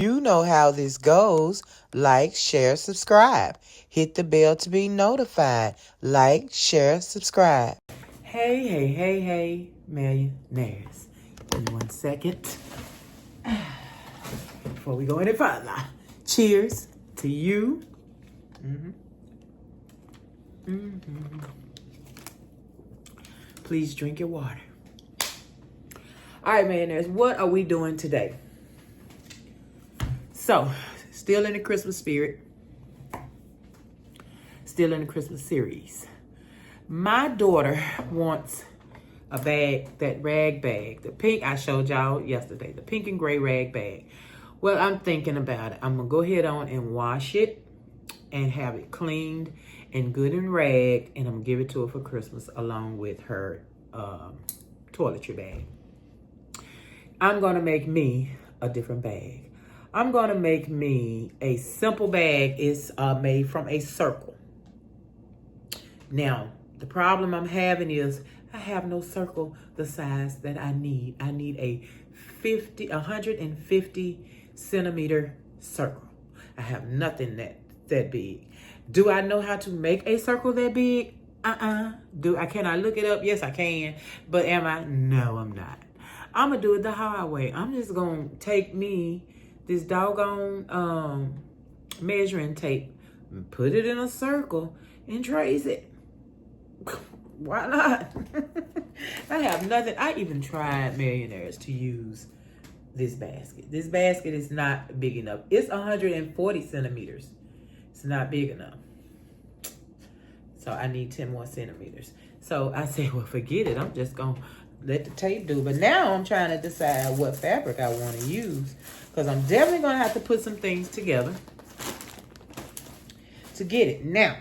You know how this goes. Like, share, subscribe. Hit the bell to be notified. Like, share, subscribe. Hey, millionaires. Give me 1 second before we go any further. Cheers to you. Please drink your water. All right, millionaires, what are we doing today? So, still in the Christmas spirit. Still in the Christmas series. My daughter wants a bag, that rag bag, the pink I showed y'all yesterday, the pink and gray rag bag. Well, I'm thinking about it. I'm going to go ahead on and wash it and have it cleaned and good and rag, and I'm going to give it to her for Christmas along with her toiletry bag. I'm going to make me a different bag. I'm going to make me a simple bag. It's made from a circle. Now, the problem I'm having is I have no circle the size that I need. I need a 150 centimeter circle. I have nothing that big. Do I know how to make a circle that big? Can I look it up? Yes, I can. But am I? No, I'm not. I'm gonna do it the hard way. I'm just gonna take me this doggone measuring tape and put it in a circle and trace it. Why not? I have nothing. I even tried, millionaires, to use this basket. This basket is not big enough. It's 140 centimeters. It's not big enough. So I need 10 more centimeters. So I said, well, forget it. I'm just going to let the tape do. But now I'm trying to decide what fabric I want to use, because I'm definitely going to have to put some things together to get it. Now,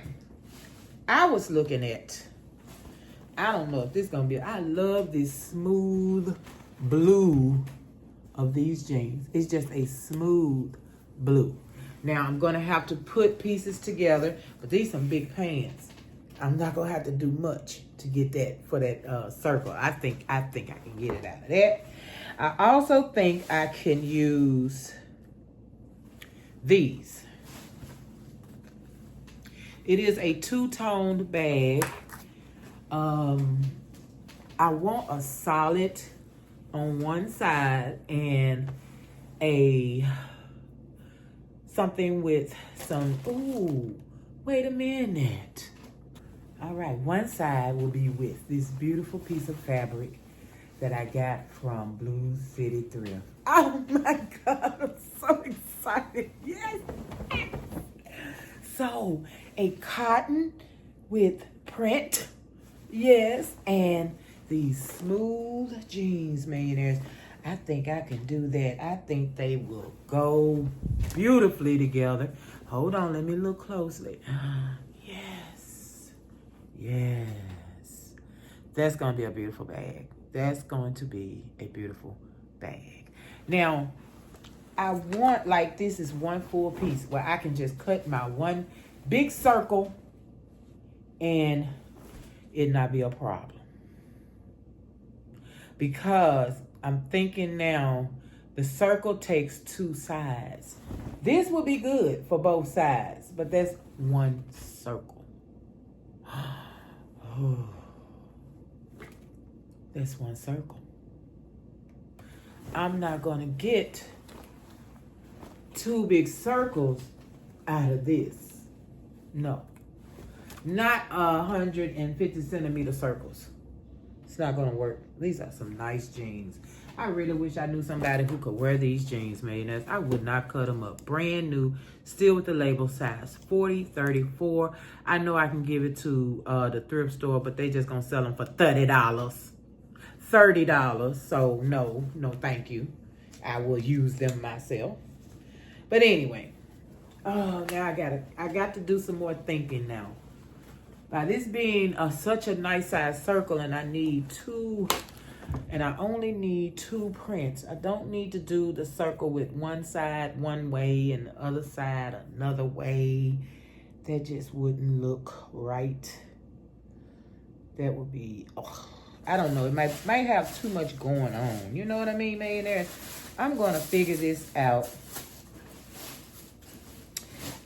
I was looking at, I don't know if this is going to be, I love this smooth blue of these jeans. It's just a smooth blue. Now, I'm going to have to put pieces together, but these some big pants. I'm not going to have to do much to get that for that circle. I think I can get it out of that. I also think I can use these. It is a two-toned bag. I want a solid on one side and something with some, ooh, wait a minute. All right, one side will be with this beautiful piece of fabric that I got from Blue City Thrift. Oh my God, I'm so excited. Yes. So, a cotton with print, yes, and these smooth jeans, millionaires. I think I can do that. I think they will go beautifully together. Hold on, let me look closely. Yes. That's going to be a beautiful bag. That's going to be a beautiful bag. Now, I want, like, this is one full piece where I can just cut my one big circle and it not be a problem. Because I'm thinking now, the circle takes two sides. This would be good for both sides, but that's one circle. Oh, that's one circle. I'm not going to get two big circles out of this. No. Not 150 centimeter circles. It's not going to work. These are some nice jeans. I really wish I knew somebody who could wear these jeans, millionaires. I would not cut them up. Brand new, still with the label, size 40, 34. I know I can give it to the thrift store, but they just going to sell them for $30. $30. So no, thank you. I will use them myself. But anyway, oh, now I got to do some more thinking now. By this being such a nice size circle, and I need two, and I only need two prints. I don't need to do the circle with one side one way and the other side another way. That just wouldn't look right. That would be, I don't know. It might have too much going on. You know what I mean, millionaires? I'm going to figure this out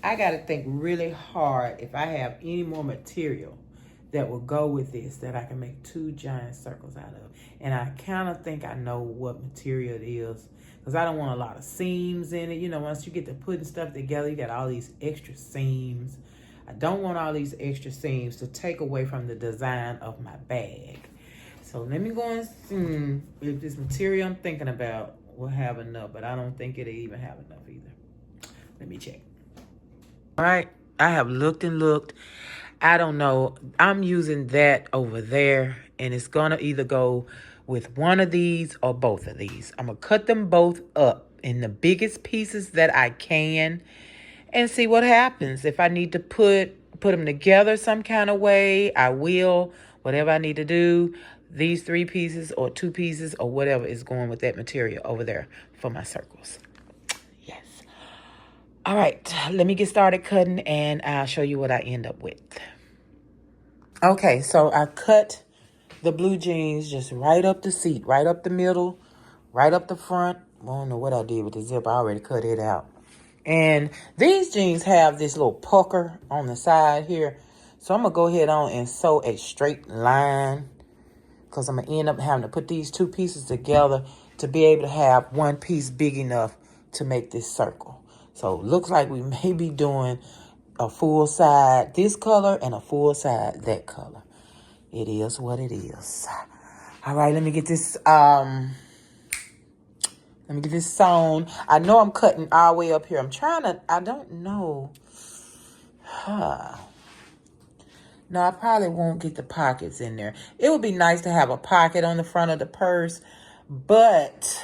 I got to think really hard if I have any more material that will go with this that I can make 2 giant circles out of. And I kind of think I know what material it is, because I don't want a lot of seams in it. You know, once you get to putting stuff together, you got all these extra seams. I don't want all these extra seams to take away from the design of my bag. So let me go and see if this material I'm thinking about will have enough, but I don't think it'll even have enough either. Let me check. All right, I have looked and looked. I don't know. I'm using that over there, and it's gonna either go with one of these or both of these. I'm gonna cut them both up in the biggest pieces that I can and see what happens. If I need to put them together some kind of way, I will. Whatever I need to do, these 3 pieces or 2 pieces or whatever is going with that material over there for my circles. Yes. All right, let me get started cutting and I'll show you what I end up with. Okay, so I cut the blue jeans just right up the seat, right up the middle, right up the front. I don't know what I did with the zip. I already cut it out. And these jeans have this little pucker on the side here. So I'm going to go ahead on and sew a straight line, because I'm going to end up having to put these 2 pieces together to be able to have one piece big enough to make this circle. So it looks like we may be doing a full side this color and a full side that color. It is what it is. All right, let me get this sewn. I know I'm cutting all the way up here. I don't know. No, I probably won't get the pockets in there. It would be nice to have a pocket on the front of the purse, but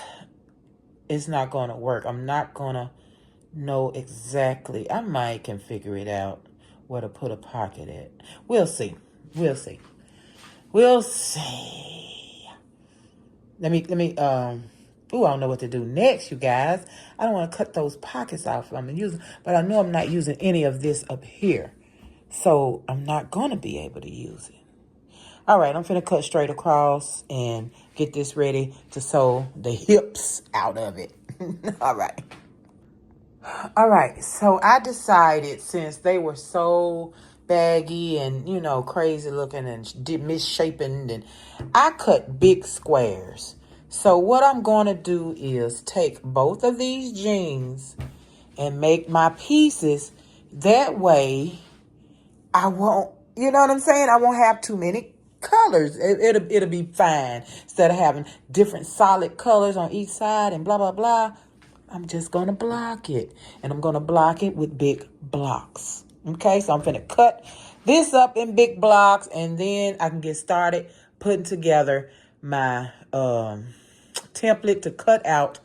it's not going to work. I'm not going to know exactly. I might can figure it out where to put a pocket at. We'll see. We'll see. We'll see. Let me, I don't know what to do next, you guys. I don't want to cut those pockets off I'm using, but I know I'm not using any of this up here. So I'm not going to be able to use it. All right, I'm finna cut straight across and get this ready to sew the hips out of it. All right. All right, so I decided, since they were so baggy and, you know, crazy looking and misshapen, and I cut big squares. So what I'm going to do is take both of these jeans and make my pieces. That way I won't, you know what I'm saying? I won't have too many colors. It'll be fine. Instead of having different solid colors on each side and blah, blah, blah, I'm just going to block it. And I'm going to block it with big blocks. Okay, so I'm going to cut this up in big blocks, and then I can get started putting together my template to cut out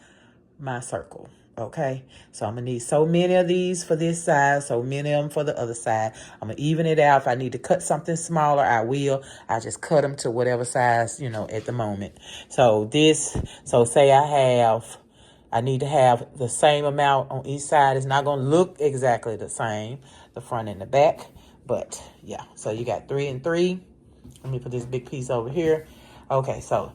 my circle. Okay, so I'm gonna need so many of these for this side, so many of them for the other side. I'm gonna even it out. If I need to cut something smaller, I will. I just cut them to whatever size, you know, at the moment. So say I need to have the same amount on each side. It's not gonna look exactly the same, the front and the back, but yeah. So you got 3 and 3. Let me put this big piece over here. Okay, so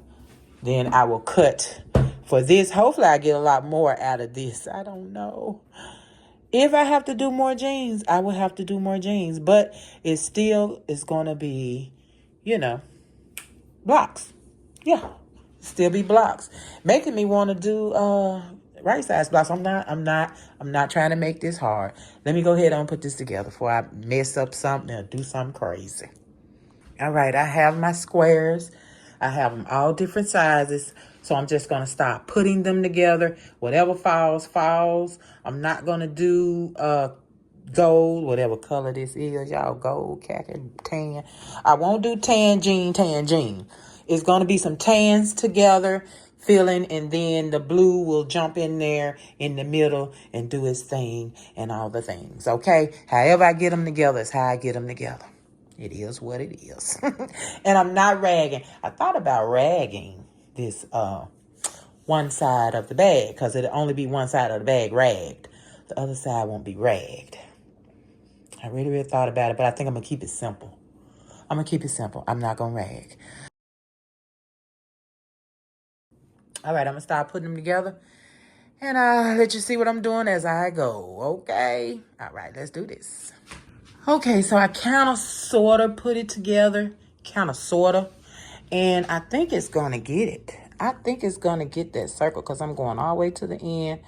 then I will cut for this. Hopefully I get a lot more out of this. I don't know. If I have to do more jeans, I will have to do more jeans. But it still is going to be, you know, blocks. Yeah, still be blocks. Making me want to do right size blocks. I'm not trying to make this hard. Let me go ahead and put this together before I mess up something or do something crazy. All right, I have my squares. I have them all different sizes. So I'm just going to start putting them together. Whatever falls, falls. I'm not going to do gold, whatever color this is. Y'all, gold, khaki, tan. I won't do tan jean. It's going to be some tans together, filling, and then the blue will jump in there in the middle and do its thing and all the things. Okay? However I get them together is how I get them together. It is what it is. And I'm not ragging. I thought about ragging this one side of the bag, because it'll only be one side of the bag ragged. The other side won't be ragged. I really thought about it, but I think I'm going to keep it simple. I'm not going to rag. All right, I'm going to start putting them together. And I'll let you see what I'm doing as I go, okay? All right, let's do this. Okay, so I kind of sort of put it together, kind of sort of. And I think it's going to get it. I think it's going to get that circle because I'm going all the way to the end.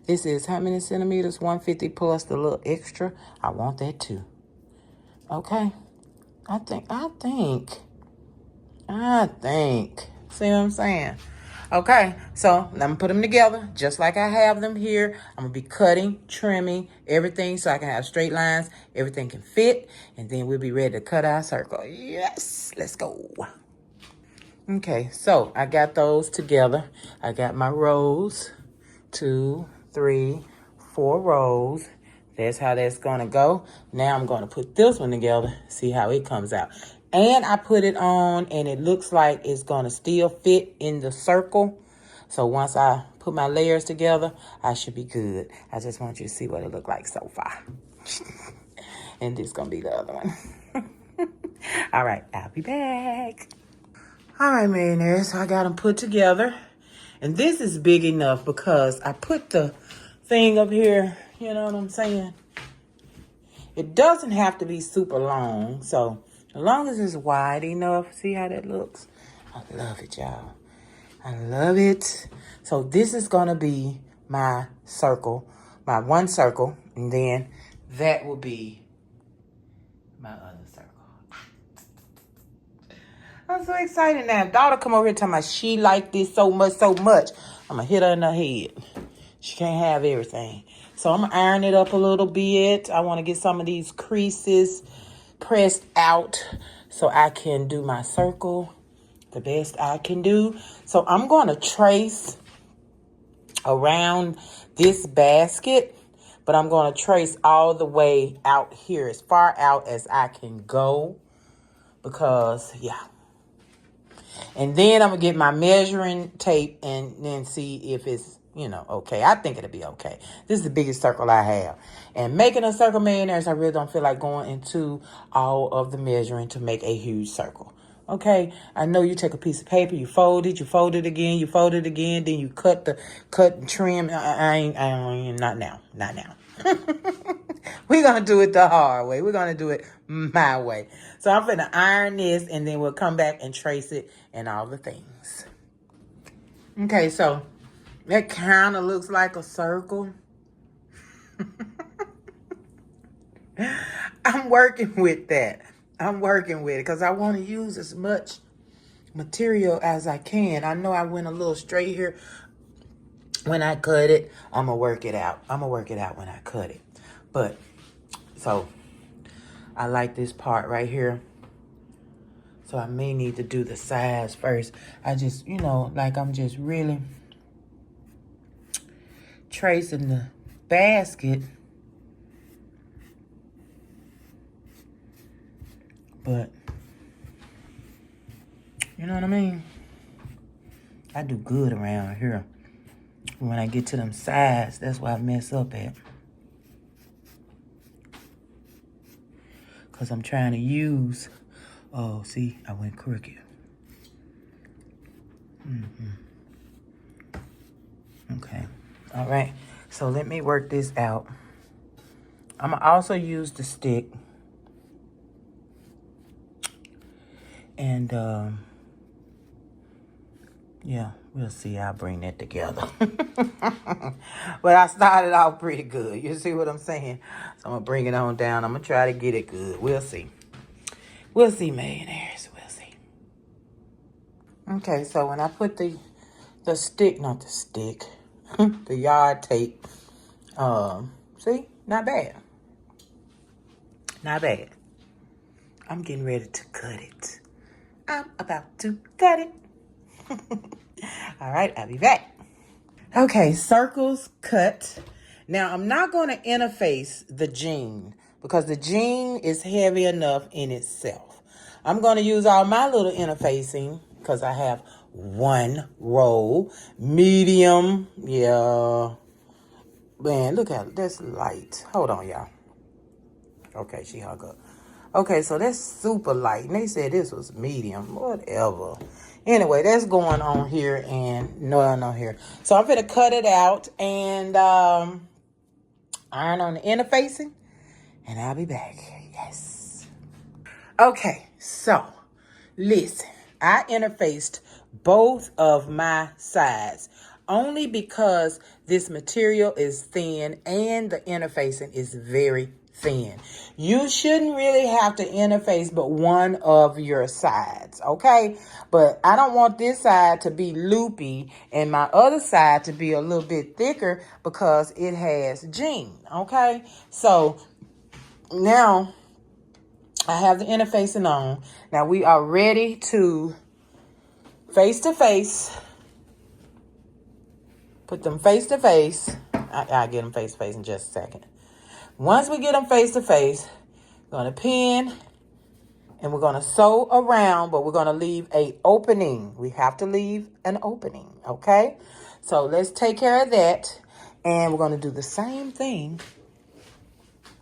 This is how many centimeters? 150 plus the little extra. I want that too. Okay. I think. See what I'm saying? Okay, so let me put them together just like I have them here. I'm going to be cutting, trimming, everything so I can have straight lines. Everything can fit. And then we'll be ready to cut our circle. Yes, let's go. Okay, so I got those together. I got my rows, 2, 3, 4 rows. That's how that's gonna go. Now I'm gonna put this one together, see how it comes out. And I put it on and it looks like it's gonna still fit in the circle. So once I put my layers together, I should be good. I just want you to see what it looked like so far. And this is gonna be the other one. All right, I'll be back. All right, millionaires, so I got them put together. And this is big enough because I put the thing up here, you know what I'm saying? It doesn't have to be super long. So as long as it's wide enough, see how that looks? I love it, y'all. I love it. So this is going to be my circle, my one circle. And then that will be my other circle. I'm so excited now. Daughter come over here talking about she like this so much. I'm going to hit her in the head. She can't have everything. So I'm going to iron it up a little bit. I want to get some of these creases pressed out so I can do my circle the best I can do. So I'm going to trace around this basket, but I'm going to trace all the way out here, as far out as I can go, because, yeah. And then I'm going to get my measuring tape and then see if it's, okay. I think it'll be okay. This is the biggest circle I have. And making a circle, millionaires, I really don't feel like going into all of the measuring to make a huge circle. Okay, I know you take a piece of paper, you fold it again, then you cut and trim. Not now. We're going to do it the hard way. We're going to do it my way. So I'm going to iron this, and then we'll come back and trace it and all the things. Okay, so that kind of looks like a circle. I'm working with that. I'm working with it because I want to use as much material as I can. I know I went a little straight here when I cut it. I'm going to work it out. When I cut it. But, so, I like this part right here. So I may need to do the sides first. I just, I'm just really tracing the basket. But, you know what I mean? I do good around here. When I get to them sides, that's where I mess up at. Because I'm trying to use... Oh, see, I went crooked. Okay. All right. So let me work this out. I'm going to also use the stick. And, yeah, we'll see. I'll bring that together. But I started out pretty good. You see what I'm saying? So I'm going to bring it on down. I'm going to try to get it good. We'll see. We'll see, millionaires. We'll see. Okay, so when I put the stick, not the stick, the yard tape, see? Not bad. Not bad. I'm getting ready to cut it. I'm about to cut it. All right, I'll be back. Okay, circles cut. Now, I'm not going to interface the jean because the jean is heavy enough in itself. I'm going to use all my little interfacing because I have one roll. Medium, yeah. Man, look at it. That's light. Hold on, y'all. Okay, she hung up. Okay, so that's super light. And they said this was medium. Whatever. Anyway, that's going on here and no here. So I'm going to cut it out and iron on the interfacing. And I'll be back. Yes. Okay, so listen. I interfaced both of my sides only because this material is thin and the interfacing is very thin. You shouldn't really have to interface but one of your sides, okay? But I don't want this side to be loopy and my other side to be a little bit thicker because it has jean, okay? So now I have the interfacing on. Now we are ready to face. Put them face to face. I'll get them face to face in just a second. Once we get them face to face, we're going to pin and we're going to sew around, but we're going to leave a opening. We have to leave an opening, okay? So let's take care of that. And we're going to do the same thing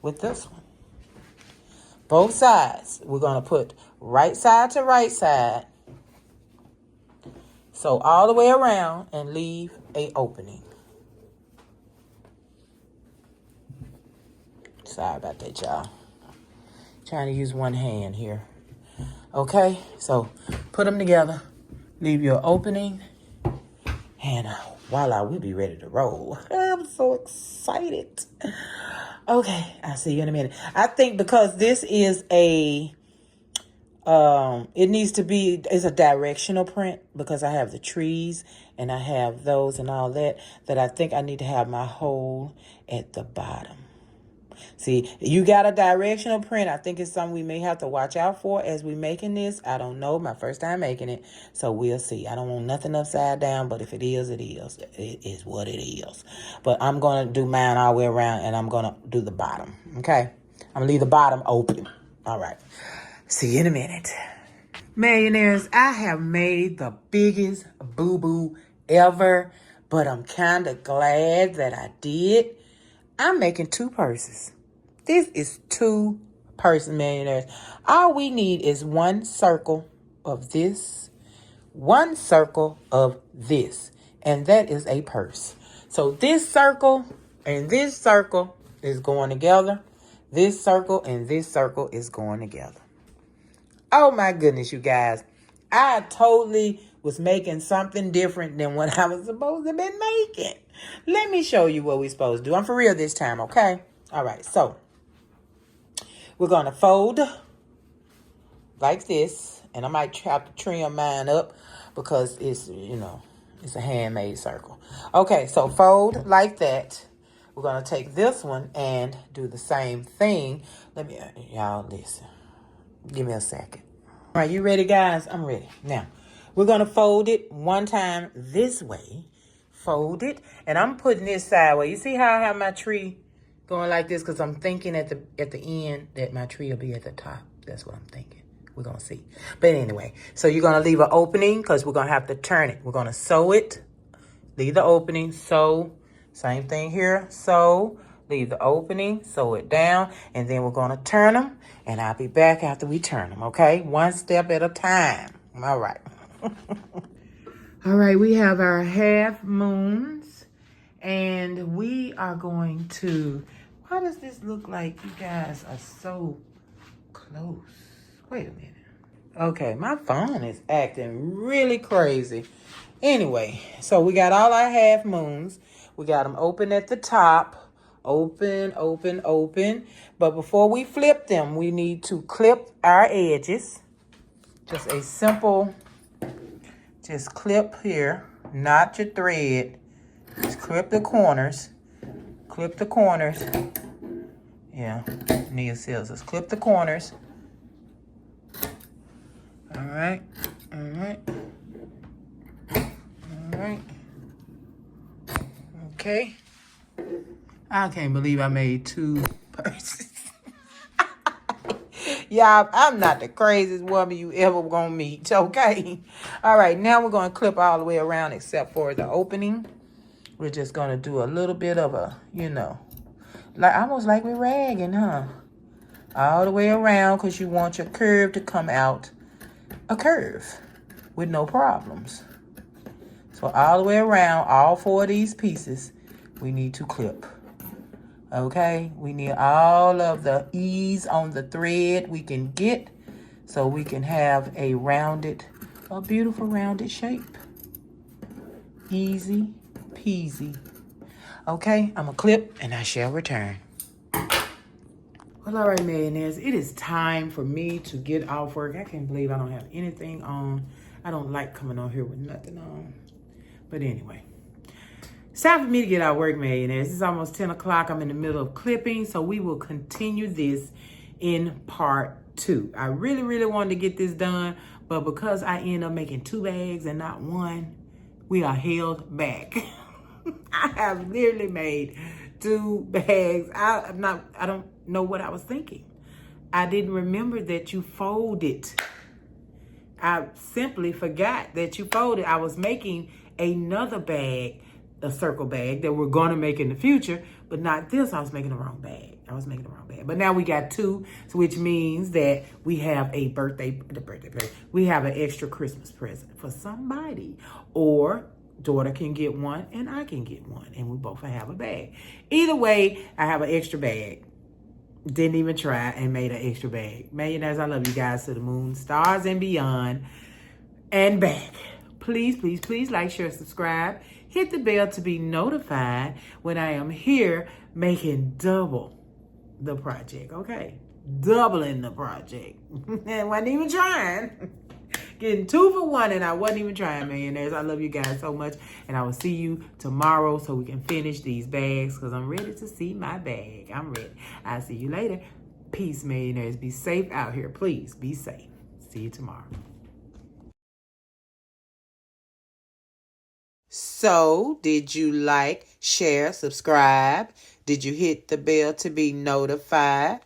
with this one. Both sides. We're going to put right side to right side. Sew all the way around and leave a opening. Sorry about that, y'all. Trying to use one hand here. Okay, so put them together. Leave your opening. And voila, we'll be ready to roll. I'm so excited. Okay, I'll see you in a minute. I think because this is a, it needs to be, it's a directional print because I have the trees and I have those and all that I think I need to have my hole at the bottom. See, you got a directional print. I think it's something we may have to watch out for as we making this. I don't know. My first time making it. So we'll see. I don't want nothing upside down, but if it is, it is. It is what it is. But I'm going to do mine all the way around and I'm going to do the bottom. Okay? I'm going to leave the bottom open. All right. See you in a minute. Millionaires, I have made the biggest boo-boo ever, but I'm kind of glad that I did. I'm making 2 purses. This is 2 purses, millionaires. All we need is 1 circle of this, 1 circle of this, and that is a purse. So this circle and this circle is going together. This circle and this circle is going together. Oh my goodness, you guys. I totally was making something different than what I was supposed to have been making. Let me show you what we're supposed to do. I'm for real this time, okay? All right, so we're going to fold like this. And I might have to trim mine up because it's, you know, it's a handmade circle. Okay, so fold like that. We're going to take this one and do the same thing. Let me, y'all listen. Give me a second. All right, you ready, guys? I'm ready. Now, we're going to fold it 1 time this way. Fold it. And I'm putting this sideways. You see how I have my tree going like this? Because I'm thinking at the end that my tree will be at the top. That's what I'm thinking. We're going to see. But anyway, so you're going to leave an opening because we're going to have to turn it. We're going to sew it. Leave the opening. Sew. Same thing here. Sew. Leave the opening. Sew it down. And then we're going to turn them. And I'll be back after we turn them, okay? 1 step at a time. All right. All right, we have our half moons. And we are going to... Why does this look like you guys are so close? Wait a minute. Okay, my phone is acting really crazy. Anyway, so we got all our half moons. We got them open at the top. Open, open, open. But before we flip them, we need to clip our edges. Just a simple, just clip here. Not your thread. Just clip the corners. Clip the corners. Yeah, need scissors. Clip the corners. All right, all right. All right. Okay. I can't believe I made 2 purses. Y'all, I'm not the craziest woman you ever gonna meet, okay? All right, now we're gonna clip all the way around except for the opening. We're just gonna do a little bit of a, you know, like almost like we're ragging, huh? All the way around, because you want your curve to come out a curve with no problems. So all the way around, all 4 of these pieces, we need to clip. Okay, we need all of the ease on the thread we can get so we can have a beautiful rounded shape. Easy peasy. Okay, I'm gonna clip and I shall return. Well, all right, millionaires, it is time for me to get off work. I can't believe I don't have anything on. I don't like coming on here with nothing on. But anyway, it's time for me to get out of work, millionaires. It's almost 10 o'clock. I'm in the middle of clipping, so we will continue this in part 2. I really, really wanted to get this done, but because I end up making 2 bags and not 1, we are held back. I have literally made 2 bags. I don't know what I was thinking. I didn't remember that you fold it. I simply forgot that you folded. I was making another bag, a circle bag that we're going to make in the future, but not this. I was making the wrong bag. But now we got 2, which means that we have a we have an extra Christmas present for somebody, or daughter can get 1 and I can get 1, and we both have a bag. Either way, I have an extra bag. Didn't even try and made an extra bag. Millionaires, I love you guys to the moon, stars, and beyond, and back. Please, please, please like, share, subscribe. Hit the bell to be notified when I am here making double the project, okay? Doubling the project. And wasn't even trying. Getting 2 for 1, and I wasn't even trying, millionaires. I love you guys so much, and I will see you tomorrow so we can finish these bags, because I'm ready to see my bag. I'm ready. I'll see you later. Peace, millionaires. Be safe out here. Please be safe. See you tomorrow. So, did you like, share, subscribe? Did you hit the bell to be notified?